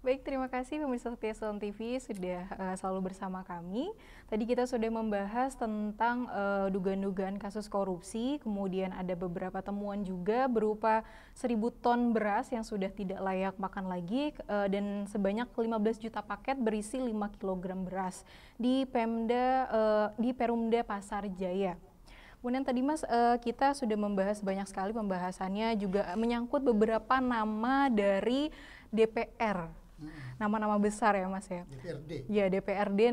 Baik, terima kasih pemirsa setia Suon TV sudah selalu bersama kami. Tadi kita sudah membahas tentang dugaan-dugaan kasus korupsi, kemudian ada beberapa temuan juga berupa 1.000 ton beras yang sudah tidak layak makan lagi dan sebanyak 15 juta paket berisi 5 kg beras di Perumda Pasar Jaya. Kemudian tadi Mas, kita sudah membahas banyak sekali pembahasannya juga menyangkut beberapa nama dari DPR. Nama-nama besar ya Mas ya. DPRD. Ya DPRD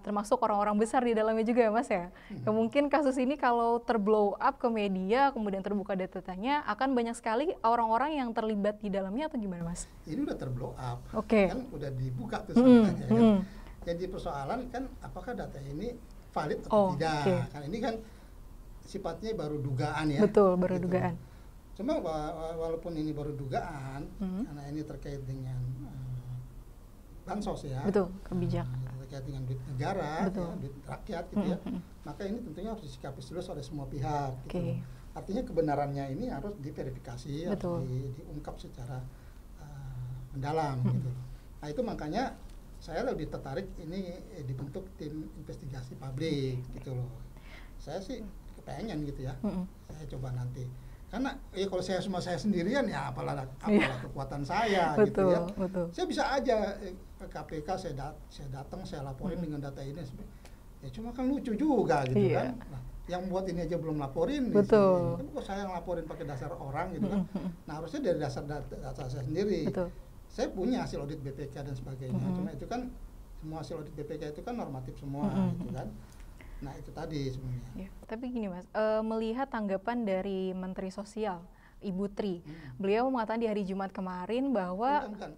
termasuk orang-orang besar di dalamnya juga ya Mas ya. Mungkin kasus ini kalau terblow up ke media kemudian terbuka datanya akan banyak sekali orang-orang yang terlibat di dalamnya atau gimana Mas? Ini udah terblow up. Oke. Kan udah dibuka tuh sebenarnya kan. Jadi persoalan kan apakah data ini valid atau tidak. Okay. Kan ini kan sifatnya baru dugaan ya. Betul, baru gitu. dugaan. Cuma walaupun ini baru dugaan karena ini terkait dengan bansos ya, betul, kebijakan terkait dengan duit negara, betul. Ya, duit rakyat gitu ya, maka ini tentunya harus disikapi serius oleh semua pihak. Okay. Gitu. Artinya kebenarannya ini harus diverifikasi, betul. harus diungkap secara mendalam gitu. Nah itu makanya saya lebih tertarik ini dibentuk tim investigasi publik gitu loh. Saya sih kepengen gitu ya, saya coba nanti. Karena ya kalau saya sendirian ya apalah kekuatan saya betul, gitu ya. Betul. Saya bisa aja ke KPK saya datang saya laporin dengan data ini. Ya cuma kan lucu juga gitu kan. Nah, yang buat ini aja belum laporin. Betul. Kan kok saya ngelaporin pakai dasar orang gitu kan. Nah harusnya dari dasar data saya sendiri. Betul. Saya punya hasil audit BPK dan sebagainya. Cuma itu kan semua hasil audit BPK itu kan normatif semua gitu kan. Nah itu tadi sebenarnya. Ya, tapi gini Mas, melihat tanggapan dari Menteri Sosial Ibu Tri, beliau mengatakan di hari Jumat kemarin bahwa bukan.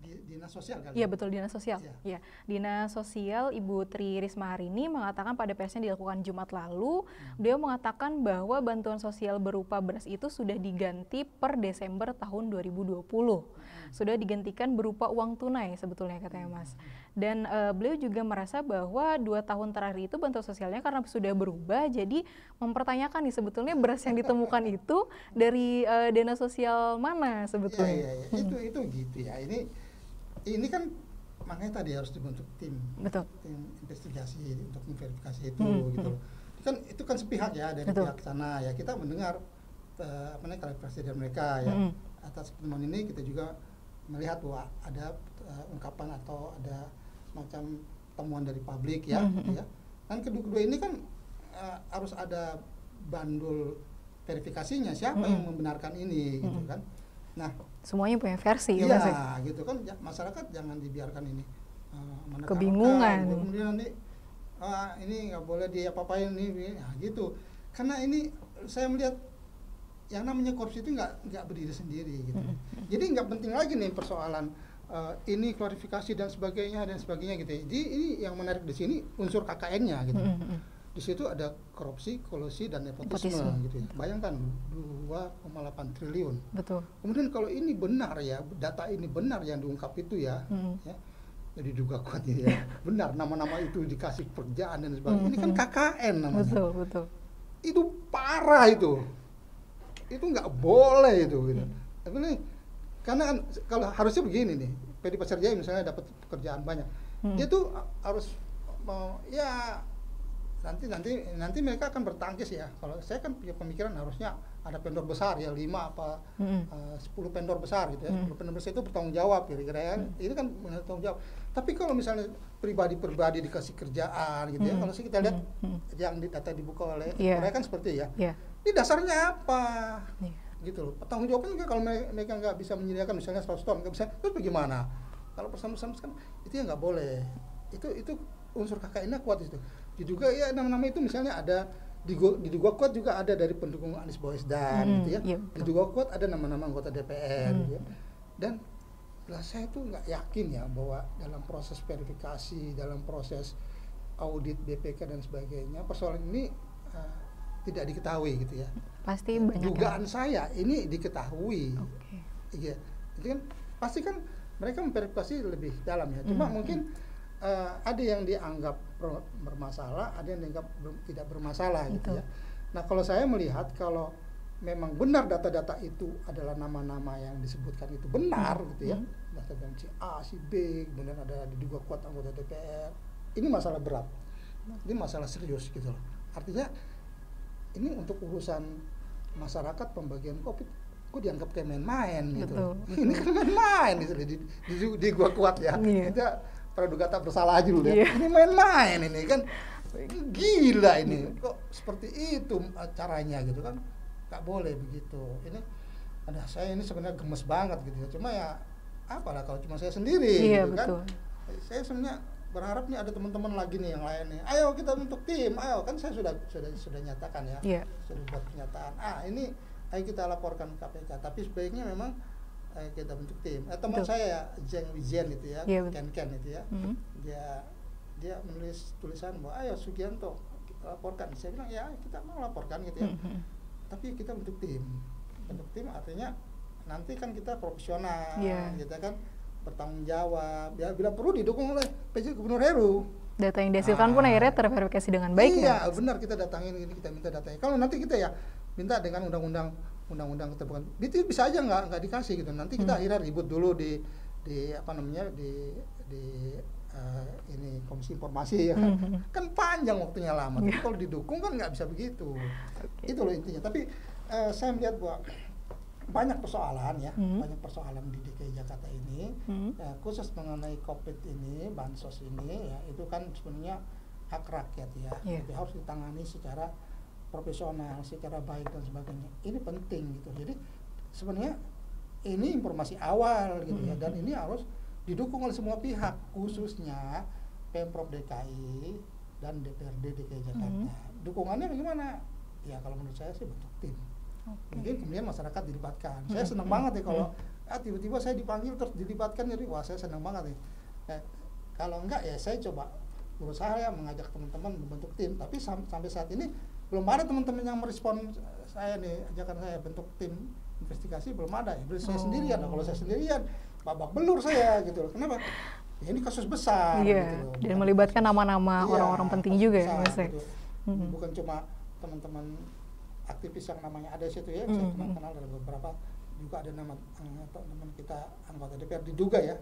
Dinas Sosial kali. Iya betul, Dinas Sosial. Ya. Dinas Sosial Ibu Tri Risma hari ini mengatakan pada persnya dilakukan Jumat lalu, beliau mengatakan bahwa bantuan sosial berupa beras itu sudah diganti per Desember tahun 2020. Sudah digantikan berupa uang tunai sebetulnya katanya Mas. Dan beliau juga merasa bahwa 2 tahun terakhir itu bantuan sosialnya karena sudah berubah, jadi mempertanyakan nih sebetulnya beras yang ditemukan itu dari dana sosial mana sebetulnya. Iya. Itu gitu ya. Ini kan makanya tadi harus dibentuk tim investigasi untuk memverifikasi itu gitu loh. Itu kan sepihak ya dari pihak sana ya, kita mendengar klarifikasi dari mereka ya. Atas pertemuan ini kita juga melihat bahwa ada ungkapan atau ada semacam temuan dari publik ya, ya. Dan kedua ini kan harus ada bandul verifikasinya siapa yang membenarkan ini gitu kan. Nah, semuanya punya versi ya. Iya, gitu kan masyarakat jangan dibiarkan ini kebingungan. Kemudian nanti ini nggak boleh diapa-apain ini, nah, gitu. Karena ini saya melihat yang namanya korupsi itu nggak berdiri sendiri gitu. Jadi nggak penting lagi nih persoalan ini klarifikasi dan sebagainya gitu. Jadi ini yang menarik di sini unsur KKN-nya gitu. Di situ ada korupsi, kolusi, dan nepotisme gitu ya. Bayangkan 2,8 triliun. Betul. Kemudian kalau ini benar ya, data ini benar yang diungkap itu ya, ya jadi juga kuat ya. Benar nama-nama itu dikasih pekerjaan dan sebagainya. Ini kan KKN namanya. Betul. Itu parah itu. Itu nggak boleh itu gitu. Tapi nih, karena kan kalau harusnya begini nih, PD Pasar Jaya misalnya dapat pekerjaan banyak. Dia tuh harus mau ya nanti mereka akan bertangkis ya. Kalau saya kan punya pemikiran harusnya ada vendor besar ya 5 apa 10 vendor besar gitu ya. 10 vendor besar itu bertanggung jawab kira-kira ya. Itu kan bertanggung jawab. Tapi kalau misalnya pribadi dikasih kerjaan gitu ya. Kalau kita lihat yang data dibuka oleh mereka kan seperti ya. Ini dasarnya apa? Gitu loh. Tanggung jawabnya juga kalau mereka nggak bisa menyediakan misalnya 100 ton nggak bisa, terus bagaimana? Kalau pesan-pesan kan itu ya nggak boleh. Itu unsur KKN-nya kuat itu. Juga ya nama-nama itu misalnya ada diduga kuat juga ada dari pendukung Anies Baswedan gitu ya. Diduga kuat ada nama-nama anggota DPR gitu ya. Dan saya tuh nggak yakin ya bahwa dalam proses verifikasi, dalam proses audit BPK dan sebagainya persoalan ini tidak diketahui gitu ya. Pasti banyak. Dugaan saya ini diketahui. Iya. Itu kan pasti kan mereka memverifikasi lebih dalam ya. Cuma mungkin ada yang dianggap bermasalah, ada yang dianggap tidak bermasalah gitu ya. Nah kalau saya melihat kalau memang benar data-data itu adalah nama-nama yang disebutkan itu benar gitu ya, data dari si A, si B, kemudian ada diduga kuat anggota DPR, ini masalah berat, ini masalah serius gitu loh. Artinya ini untuk urusan masyarakat pembagian COVID, kok dianggap kayak main-main gitu. Betul. Ini kan main-main gitu, di gua kuat ya. Kita praduga tak bersalah aja dulu ya. Ini main-main ini kan, gila ini, kok seperti itu caranya gitu kan. Gak boleh begitu. Ini ada saya ini sebenarnya gemes banget gitu ya. Cuma ya apalah kalau cuma saya sendiri gitu betul. kan. Saya sebenarnya berharap nih ada teman-teman lagi nih yang lain nih. Ayo kita bentuk tim. Ayo kan saya sudah nyatakan ya. Sudah buat pernyataan. Ini ayo kita laporkan ke KPK. Tapi sebaiknya memang kita bentuk tim. Teman saya Zeng Wijen itu ya, Ken itu ya. Dia menulis tulisan bahwa ayo Sugianto kita laporkan. Saya bilang ya kita mau laporkan gitu ya. Tapi kita bentuk tim artinya nanti kan kita profesional, kita kan bertanggung jawab ya, bila perlu didukung oleh PJ Gubernur Heru. Data yang dihasilkan pun akhirnya terverifikasi dengan baik. Iya benar, kita datangin ini, kita minta datanya. Kalau nanti kita ya minta dengan undang-undang keterbukaan, itu bisa aja nggak dikasih gitu. Nanti kita akhirnya ribut dulu di apa namanya di ini Komisi Informasi ya kan panjang waktunya lama. Tapi kalau didukung kan nggak bisa begitu. Itu loh intinya. Tapi saya melihat bahwa banyak persoalan ya, banyak persoalan di DKI Jakarta ini, khusus mengenai COVID ini, bansos ini ya, itu kan sebenarnya hak rakyat ya, jadi harus ditangani secara profesional, secara baik dan sebagainya. Ini penting gitu. Jadi sebenarnya ini informasi awal gitu ya, dan ini harus didukung oleh semua pihak, khususnya Pemprov DKI dan DPRD DKI Jakarta. Dukungannya bagaimana? Ya kalau menurut saya sih bentuk tim. Mungkin kemudian masyarakat dilibatkan. Saya senang banget ya kalau tiba-tiba saya dipanggil terus dilibatkan, jadi wah saya senang banget ya. Kalau enggak ya saya coba berusaha ya mengajak teman-teman membentuk tim. Tapi sampai saat ini belum ada teman-teman yang merespon saya nih, ajakan saya bentuk tim investigasi, belum ada ya. Saya sendirian. Nah, kalau saya sendirian babak belur saya gitu loh. Kenapa? Ya ini kasus besar gitu loh. Dan melibatkan nama-nama orang-orang penting juga ya Mas. Gitu. Bukan cuma teman-teman aktivis yang namanya ada situ ya, saya kenal ada beberapa juga, ada nama teman kita anggota DPR diduga ya,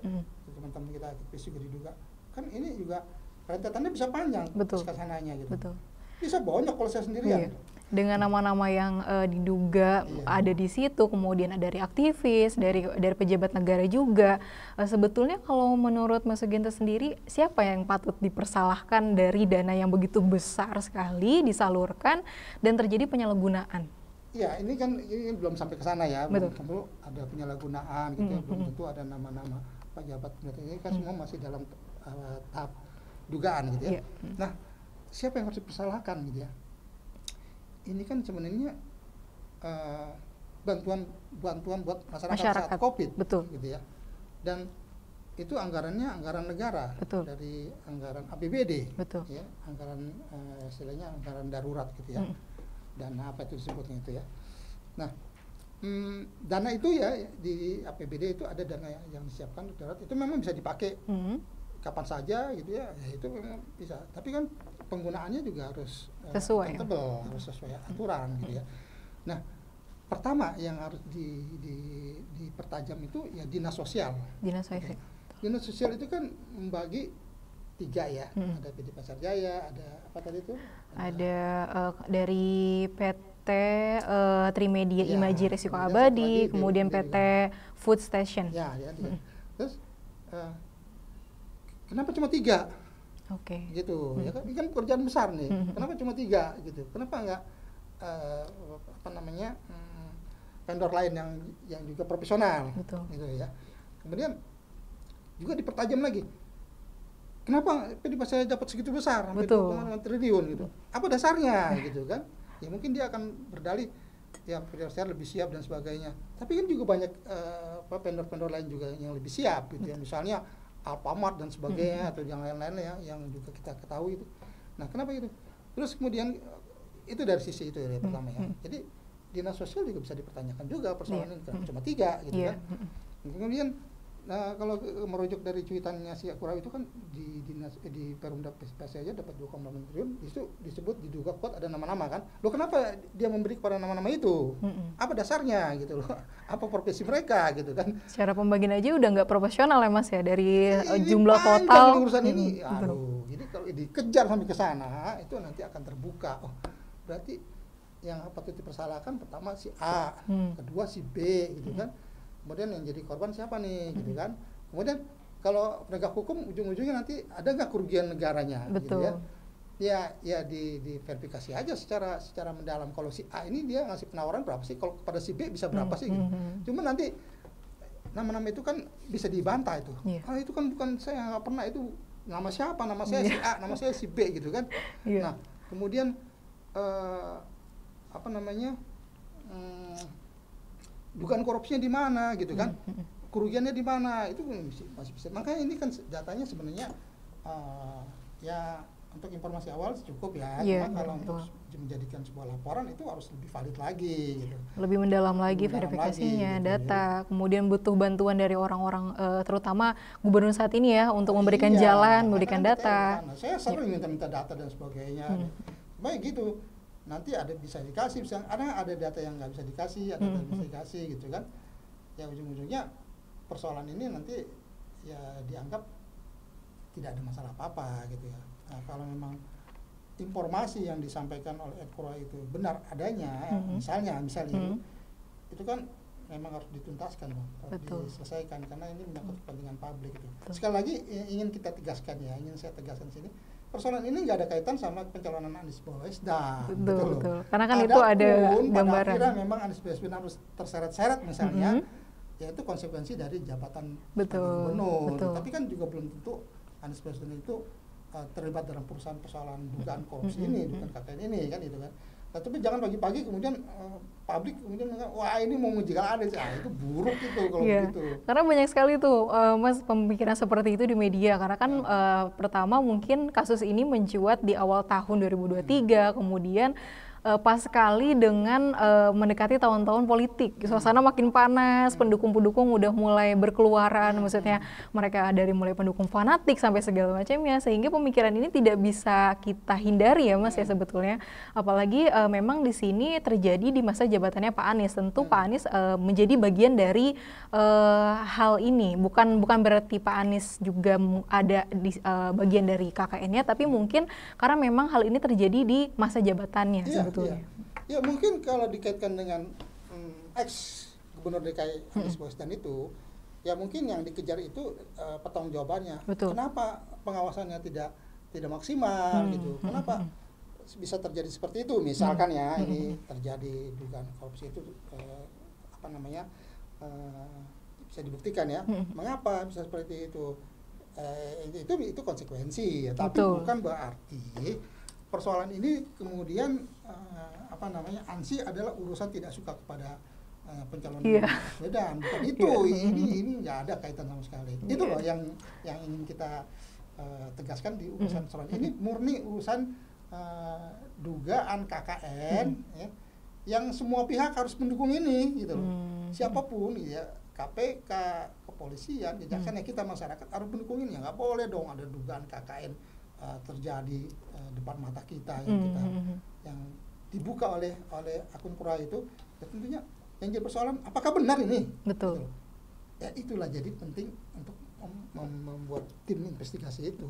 teman-teman kita aktivis juga diduga. Kan ini juga rentetannya bisa panjang kesananya gitu. Bisa banyak kalau saya sendirian. Dengan nama-nama yang diduga ada di situ, kemudian ada dari aktivis, dari pejabat negara juga. Sebetulnya kalau menurut Mas Sugianto sendiri, siapa yang patut dipersalahkan dari dana yang begitu besar sekali disalurkan dan terjadi penyalahgunaan? Ya, ini belum sampai ke sana ya, belum tentu ada penyalahgunaan gitu, belum tentu ada nama-nama pejabat. Ini kan semua masih dalam tahap dugaan gitu ya. Nah, siapa yang harus dipersalahkan gitu ya? Ini kan sebenarnya bantuan buat masyarakat saat COVID, gitu ya. Dan itu anggarannya anggaran negara, dari anggaran APBD, ya, anggaran istilahnya anggaran darurat gitu ya. Dana apa itu disebutnya itu ya. Nah, dana itu ya di APBD itu ada dana yang disiapkan darurat, itu memang bisa dipakai kapan saja gitu ya, itu memang bisa. Tapi kan penggunaannya juga harus sesuai, harus sesuai aturan gitu ya. Nah, pertama yang harus dipertajam itu ya dinas sosial. Dinas sosial itu kan membagi 3 ya, ada PD Pasar Jaya, ada apa tadi itu? Ada dari PT Trimedia Imaji Resiko Abadi, kemudian PT Food Station. Ya. Terus kenapa cuma 3? Gitu ya kan, ini kan pekerjaan besar nih. Kenapa cuma 3 gitu? Kenapa enggak vendor lain yang juga profesional gitu ya. Kemudian juga dipertajam lagi. Kenapa PD Pasar Jaya dapat segitu besar, hampir 2,5 triliun gitu? Apa dasarnya gitu kan? Ya mungkin dia akan berdalih ya PD Pasar Jaya lebih siap dan sebagainya. Tapi kan juga banyak vendor-vendor lain juga yang lebih siap gitu ya. Misalnya Alfamart dan sebagainya atau yang lain-lain ya yang juga kita ketahui itu. Nah, kenapa itu? Terus kemudian itu dari sisi itu ya pertama ya. Jadi dinas sosial juga bisa dipertanyakan juga persoalan ini, cuma 3 gitu kan. Kemudian Nah, kalau merujuk dari cuitannya si Akura itu kan di dinas di Perumda PSPC aja dapat 2,6 triliun, itu disebut diduga kuat ada nama-nama kan. Loh kenapa dia memberi kepada nama-nama itu? Apa dasarnya gitu loh? Apa profesi mereka gitu kan? Secara pembagian aja udah nggak proporsional ya Mas ya, dari Ini jumlah panjang total. nih urusan ini. Aduh, jadi kalau dikejar sampai ke sana itu nanti akan terbuka. Oh, berarti yang patut dipersalahkan pertama si A, kedua si B gitu kan. Kemudian yang jadi korban siapa nih gitu kan. Kemudian kalau penegak hukum ujung-ujungnya nanti ada nggak kerugian negaranya gitu Betul. ya. Ya diverifikasi aja secara mendalam. Kalau si A ini dia ngasih penawaran berapa sih, kalau kepada si B bisa berapa sih gitu. Cuma nanti nama-nama itu kan bisa dibantah itu. Ah itu kan bukan saya, nggak pernah, itu nama siapa, nama saya si A, nama saya si B gitu kan. Nah kemudian apa namanya, dugaan korupsinya di mana gitu kan, kerugiannya di mana, itu masih bisa. Makanya ini kan datanya sebenarnya ya untuk informasi awal cukup ya. Cuma kalau untuk menjadikan sebuah laporan itu harus lebih valid lagi gitu. Lebih mendalam lagi verifikasinya, gitu, data. Kemudian butuh bantuan dari orang-orang terutama gubernur saat ini ya untuk memberikan jalan, memberikan data. Saya sering minta data dan sebagainya. Baik gitu. Nanti ada bisa dikasih, ada data yang nggak bisa dikasih, ada data yang bisa dikasih gitu kan. Ya ujung-ujungnya persoalan ini nanti ya dianggap tidak ada masalah apa-apa gitu ya. Nah, kalau memang informasi yang disampaikan oleh Akura itu benar adanya, misalnya itu kan memang harus dituntaskan, harus diselesaikan, karena ini menyangkut kepentingan publik itu. Sekali lagi ingin kita tegaskan ya, ingin saya tegaskan sini, persoalan ini nggak ada kaitan sama pencalonan Anies Baswedan. Betul. Karena kan itu ada gambaran. Pada memang Anies Baswedan harus terseret-seret misalnya, yaitu konsekuensi dari jabatan gubernur. Tapi kan juga belum tentu Anies Baswedan itu terlibat dalam persoalan dugaan korupsi ini, dugaan KKN ini kan itu kan. Nah, tapi jangan pagi-pagi kemudian publik kemudian wah ini mau menjegal Anies, itu buruk itu kalau begitu. Karena banyak sekali tuh Mas pemikiran seperti itu di media, karena kan pertama mungkin kasus ini mencuat di awal tahun 2023, kemudian pas sekali dengan mendekati tahun-tahun politik, suasana makin panas, pendukung-pendukung udah mulai berkeluaran, maksudnya mereka dari mulai pendukung fanatik sampai segala macamnya, sehingga pemikiran ini tidak bisa kita hindari ya Mas ya sebetulnya, apalagi memang di sini terjadi di masa jabatannya Pak Anies. Tentu Pak Anies menjadi bagian dari hal ini, bukan berarti Pak Anies juga ada di bagian dari KKN-nya, tapi mungkin karena memang hal ini terjadi di masa jabatannya sebetulnya. Ya mungkin kalau dikaitkan dengan ex gubernur DKI Anies Baswedan itu, ya mungkin yang dikejar itu pertanggungjawabannya. Kenapa pengawasannya tidak maksimal gitu? Kenapa bisa terjadi seperti itu? Misalkan ya ini terjadi dugaan korupsi itu bisa dibuktikan ya. Mengapa bisa seperti itu? Itu konsekuensi ya. Tapi bukan berarti persoalan ini kemudian ANSI adalah urusan tidak suka kepada pencalonan Baswedan, bukan itu. Ini nggak ada kaitan sama sekali. Itu loh yang ingin kita tegaskan di urusan soal ini, murni urusan dugaan KKN ya, yang semua pihak harus mendukung ini gitu loh. Siapapun ya, KPK, kepolisian, kejaksaan, ya kita masyarakat harus mendukung ini. Ya nggak boleh dong ada dugaan KKN terjadi depan mata kita yang dibuka oleh akun Akura itu. Ya tentunya yang jadi persoalan apakah benar ini? Betul. Ya itulah jadi penting untuk membuat tim investigasi itu.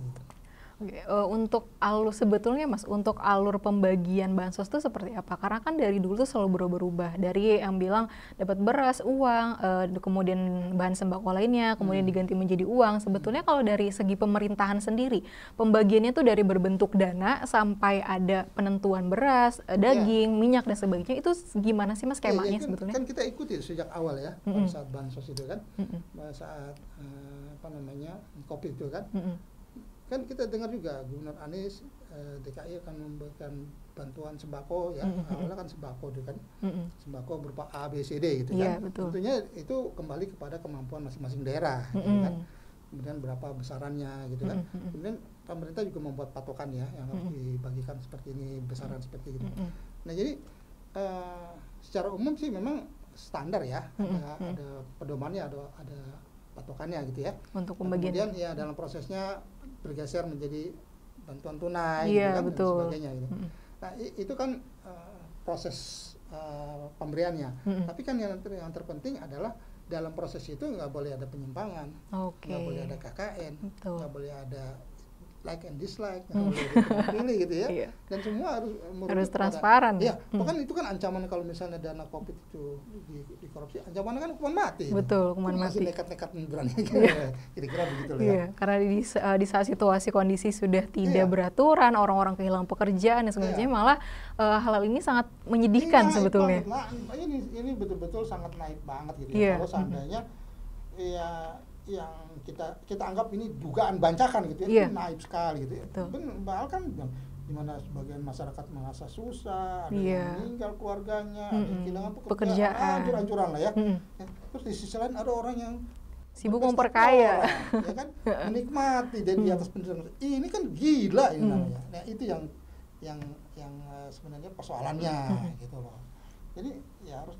Untuk sebetulnya Mas, untuk alur pembagian bansos itu seperti apa? Karena kan dari dulu tuh selalu berubah-ubah. Dari yang bilang dapat beras, uang, kemudian bahan sembako lainnya, kemudian diganti menjadi uang. Sebetulnya kalau dari segi pemerintahan sendiri, pembagiannya tuh dari berbentuk dana sampai ada penentuan beras, daging, minyak dan sebagainya. Itu gimana sih Mas skemanya sebetulnya? Kan kita ikuti sejak awal ya, pada saat bansos itu kan, pada saat COVID itu kan. Kan kita dengar juga Gubernur Anies DKI akan memberikan bantuan sembako ya, awalnya kan sembako itu kan, sembako berupa A, B, C, D gitu kan. Tentunya itu kembali kepada kemampuan masing-masing daerah gitu kan. Kemudian berapa besarannya gitu kan. Kemudian pemerintah juga membuat patokan ya yang harus dibagikan seperti ini, besaran seperti itu. Nah jadi secara umum sih memang standar ya, ada pedomannya, ada patokannya gitu ya. Untuk Nah, pembagian. kemudian ya dalam prosesnya bergeser menjadi bantuan tunai Iya, gitu kan, betul. dan sebagainya gitu. Nah, itu kan proses pemberiannya. Tapi kan yang terpenting adalah dalam proses itu nggak boleh ada penyimpangan, nggak boleh ada KKN, Betul. nggak boleh ada like and dislike, nggak boleh pilih gitu ya. Iya. Dan semua Harus transparan. Iya, bahkan itu kan ancaman kalau misalnya dana COVID itu dikorupsi, ancamannya kan hukuman mati. Betul, hukuman masih mati. nekat-nekat berani kira-kira begitu loh Iya, ya. karena di saat situasi kondisi sudah tidak Iya. beraturan, orang-orang kehilangan pekerjaan, dan sebenarnya malah hal ini sangat menyedihkan Ini naik sebetulnya. banget. Nah, ini betul-betul sangat naik banget gitu Iya. ya. Kalau seandainya ya yang kita anggap ini dugaan bancakan gitu ya, Iya. itu naik sekali gitu ya. Betul. Bahkan di mana sebagian masyarakat merasa susah, ada Iya. yang meninggal keluarganya, ada yang kehilangan Pekerjaan. hancur-hancuran lah ya. Ya. Terus di sisi lain ada orang yang Sibuk berpesta memperkaya. pora, ya kan, menikmati dan di atas penderitaan. Ini kan gila ini namanya. Nah, itu yang sebenarnya persoalannya gitu loh. Jadi ya harus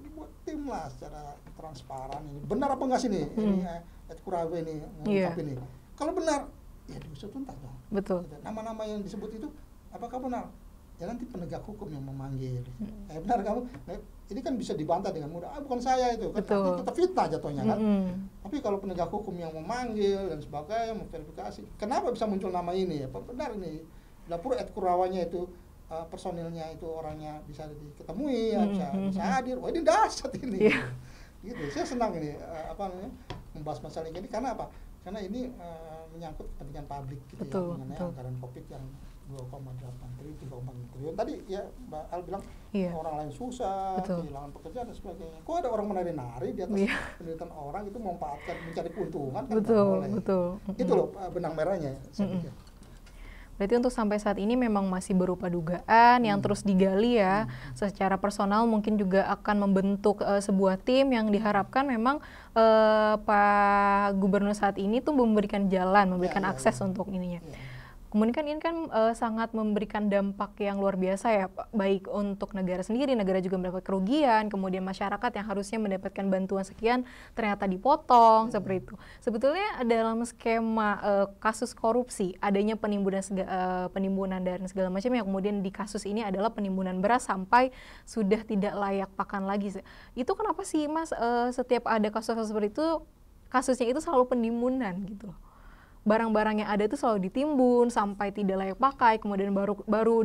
dibuat tim lah secara transparan ini. Benar apa enggak sih nih? Ini Ed Kurawe ini mengungkap ini. Kalau benar, ya diusut tuntas dong. Betul. Gitu. Nama-nama yang disebut itu apakah benar? Ya nanti penegak hukum yang memanggil. Benar kamu? Nah, ini kan bisa dibantah dengan mudah. Bukan saya itu. Kan Betul. nanti kita fitnah jatuhnya kan. Tapi kalau penegak hukum yang memanggil dan sebagainya, memverifikasi, kenapa bisa muncul nama ini? Apa benar ini? Dapur Ed Kurawanya itu personilnya itu orangnya bisa diketemui, bisa hadir. Wah, ini dahsyat ini. Gitu. Saya senang ini membahas masalah ini karena apa? Karena ini menyangkut kepentingan publik gitu. Betul, ya, mengenai betul. anggaran Covid yang 2,8 triliun, 3,4 triliun. Tadi ya Mbak Al bilang orang lain susah, kehilangan pekerjaan dan sebagainya. Kok ada orang menari-nari di atas penderitaan orang itu memanfaatkan mencari keuntungan kan? Betul. Itu loh benang merahnya saya pikir. Berarti untuk sampai saat ini memang masih berupa dugaan yang terus digali ya. Secara personal mungkin juga akan membentuk sebuah tim yang diharapkan memang Pak Gubernur saat ini tuh memberikan jalan, memberikan akses untuk ininya. Kemudian kan ini kan sangat memberikan dampak yang luar biasa ya, baik untuk negara sendiri, negara juga mendapat kerugian, kemudian masyarakat yang harusnya mendapatkan bantuan sekian ternyata dipotong, seperti itu. Sebetulnya dalam skema kasus korupsi, adanya penimbunan dan segala macam yang kemudian di kasus ini adalah penimbunan beras sampai sudah tidak layak pakan lagi. Itu kenapa sih Mas setiap ada kasus-kasus seperti itu, kasusnya itu selalu penimbunan gitu? Barang-barang yang ada itu selalu ditimbun sampai tidak layak pakai, kemudian baru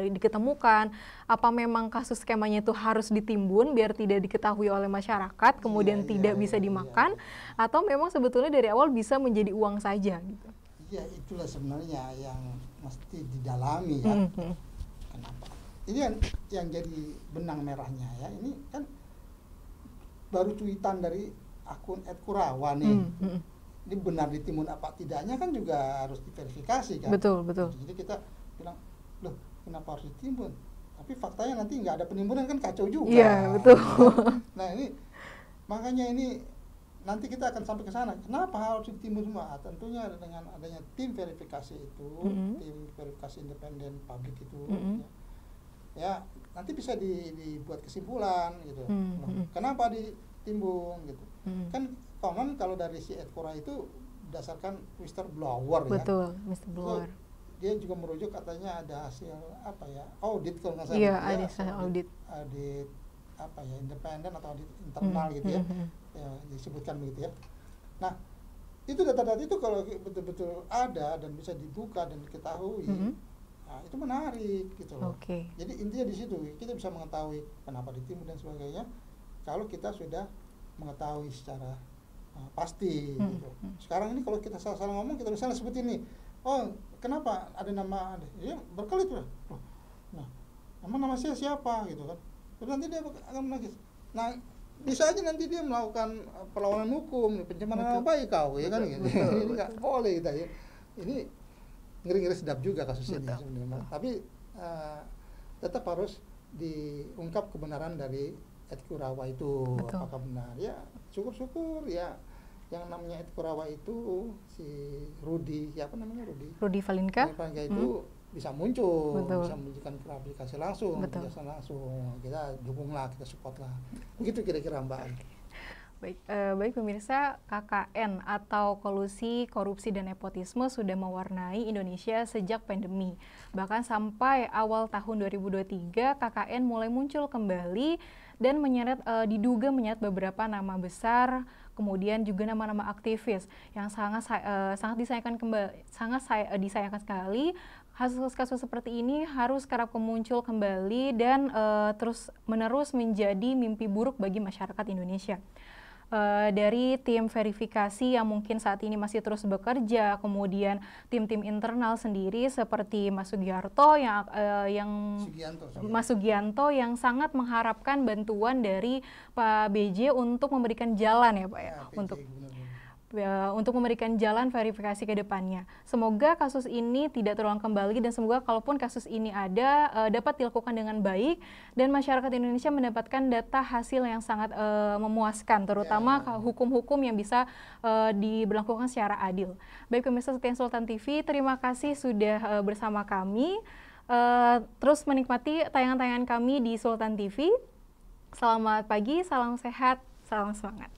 diketemukan. Apa memang kasus skemanya itu harus ditimbun biar tidak diketahui oleh masyarakat, kemudian tidak bisa dimakan, atau memang sebetulnya dari awal bisa menjadi uang saja gitu? Ya itulah sebenarnya yang mesti didalami ya. Kenapa? Ini yang jadi benang merahnya ya. Ini kan baru cuitan dari akun Ed Kurawa nih. Ini benar ditimbun apa tidaknya kan juga harus diverifikasi kan. Betul. Jadi kita bilang, loh kenapa harus ditimbun? Tapi faktanya nanti nggak ada penimbunan kan kacau juga. Iya, betul. Nah ini makanya ini nanti kita akan sampai ke sana. Kenapa harus ditimbun semua? Tentunya dengan adanya tim verifikasi itu, tim verifikasi independen publik itu, ya nanti bisa dibuat kesimpulan gitu. Kenapa ditimbun gitu? Kan konon kalau dari si Ed Kurawa itu berdasarkan whistleblower ya. Betul, whistleblower. Dia juga merujuk katanya ada hasil apa ya, audit kalau nggak salah. Iya, ada audit. Audit apa ya, independen atau audit internal gitu ya. Ya, disebutkan begitu ya. Nah, itu data-data itu kalau betul-betul ada dan bisa dibuka dan diketahui, nah, itu menarik gitu loh. Jadi intinya di situ kita bisa mengetahui kenapa ditimbun dan sebagainya kalau kita sudah mengetahui secara pasti gitu. Sekarang ini kalau kita salah ngomong, kita misalnya sebut ini, oh kenapa ada nama dia berkelit tuh, nah nama saya siapa gitu kan, terus nanti dia akan menangis. Nah bisa aja nanti dia melakukan perlawanan hukum, pencemaran nama baik kau ya kan gitu. Ini nggak boleh kita ya. Ini ngeri-ngeri sedap juga kasus ini sebenarnya. Tapi tetap harus diungkap kebenaran dari Ed Kurawa itu. Apakah benar ya, syukur-syukur ya yang namanya Ed Kurawa itu si Rudy Valinka itu bisa muncul, bisa menunjukkan klarifikasi langsung, penjelasan langsung. Kita dukunglah, kita support lah. Begitu kira-kira Mbak. Baik pemirsa, KKN atau kolusi korupsi dan nepotisme sudah mewarnai Indonesia sejak pandemi. Bahkan sampai awal tahun 2023, KKN mulai muncul kembali dan diduga menyeret beberapa nama besar, kemudian juga nama-nama aktivis yang sangat disayangkan sekali. Kasus-kasus seperti ini harus kerap muncul kembali dan terus-menerus menjadi mimpi buruk bagi masyarakat Indonesia. Dari tim verifikasi yang mungkin saat ini masih terus bekerja, kemudian tim-tim internal sendiri seperti Mas Sugiarto Mas Sugianto yang sangat mengharapkan bantuan dari Pak BJ untuk memberikan jalan ya Pak ya, untuk memberikan jalan verifikasi ke depannya. Semoga kasus ini tidak terulang kembali dan semoga kalaupun kasus ini ada dapat dilakukan dengan baik dan masyarakat Indonesia mendapatkan data hasil yang sangat memuaskan, terutama hukum-hukum yang bisa diberlakukan secara adil. Baik pemirsa setia Sultan TV, terima kasih sudah bersama kami. Terus menikmati tayangan-tayangan kami di Sultan TV. Selamat pagi, salam sehat, salam semangat.